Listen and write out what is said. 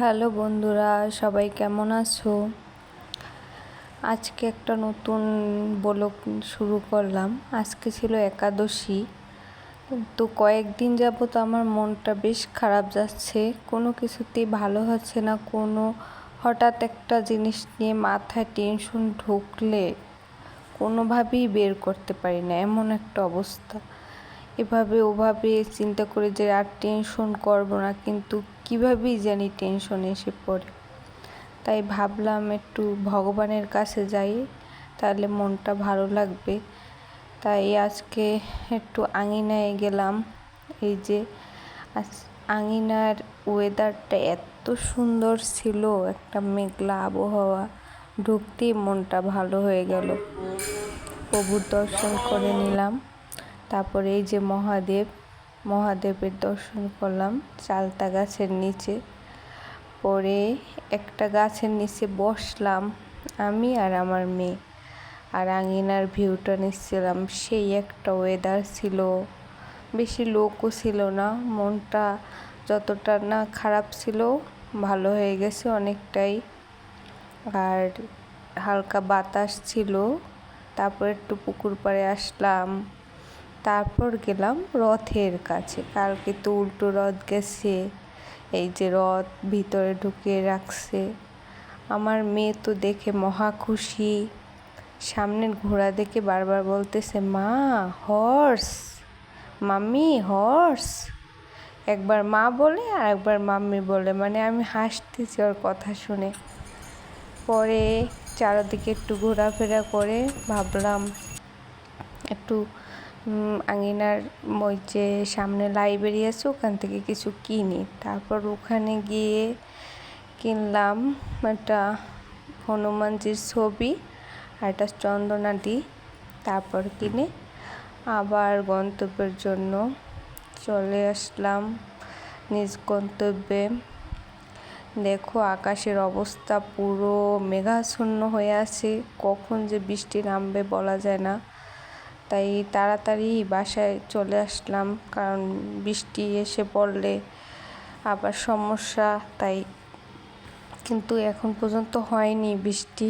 Hello বন্ধুরা, সবাই কেমন আছো? আজকে একটা নতুন ব্লগ শুরু করলাম। আজকে ছিল একাদশী, তো কয়েকদিন যাবত আমার মনটা বেশ খারাপ যাচ্ছে, কোনো কিছুতেই ভালো হচ্ছে না। হঠাৎ একটা জিনিস নিয়ে মাথায় টেনশন ঢুকলে কোনোভাবেই বের করতে পারি না, এমন একটা অবস্থা। এভাবে ওভাবে চিন্তা করে যে আর টেনশন করব না, কিন্তু কীভাবেই জানি টেনশন এসে পড়ে। তাই ভাবলাম একটু ভগবানের কাছে যাই, তাহলে মনটা ভালো লাগবে। তাই আজকে একটু আঙিনায় গেলাম। এই যে আঙিনার ওয়েদারটা এত সুন্দর ছিল, একটা মেঘলা আবহাওয়া, ঢুকতেই মনটা ভালো হয়ে গেল। প্রভুর দর্শন করে নিলাম। তারপরে এই যে মহাদেবের দর্শন করলাম চালতা গাছের নিচে। পরে একটা গাছের নিচে বসলাম আমি আর আমার মেয়ে, আর আঙিনার ভিউটা নিচ্ছিলাম। সেই একটা ওয়েদার ছিল, বেশি লোকও ছিল না। মনটা যতটা না খারাপ ছিল, ভালো হয়ে গেছে অনেকটাই। আর হালকা বাতাস ছিল। তারপর একটু পুকুর পাড়ে আসলাম। তারপর গেলাম রথের কাছে। কালকে তো উল্টো রথ গেছে, এই যে রথ ভিতরে ঢুকিয়ে রাখছে। আমার মেয়ে তো দেখে মহা খুশি। সামনের ঘোড়া দেখে বারবার বলতেছে, মা হর্স, মাম্মি হর্স। একবার মা বলে আর একবার মাম্মি বলে, মানে আমি হাসতেছি ওর কথা শুনে। পরে চারদিকে একটু ঘোরাফেরা করে ভাবলাম একটু আঙিনার ওই যে সামনে লাইব্রেরি আছে, ওখান থেকে কিছু কিনি। তারপর ওখানে গিয়ে কিনলাম একটা হনুমানজির ছবি আর একটা চন্দনাটি। তারপর কিনে আবার গন্তব্যের জন্য চলে আসলাম নিজ গন্তব্যে। দেখো আকাশের অবস্থা পুরো মেঘাচ্ছন্ন হয়ে আছে, কখন যে বৃষ্টি নামবে বলা যায় না। তাই তাড়াতাড়ি বাসায় চলে আসলাম, কারণ বৃষ্টি এসে পড়লে আবার সমস্যা। তাই কিন্তু এখন পর্যন্ত হয়নি বৃষ্টি।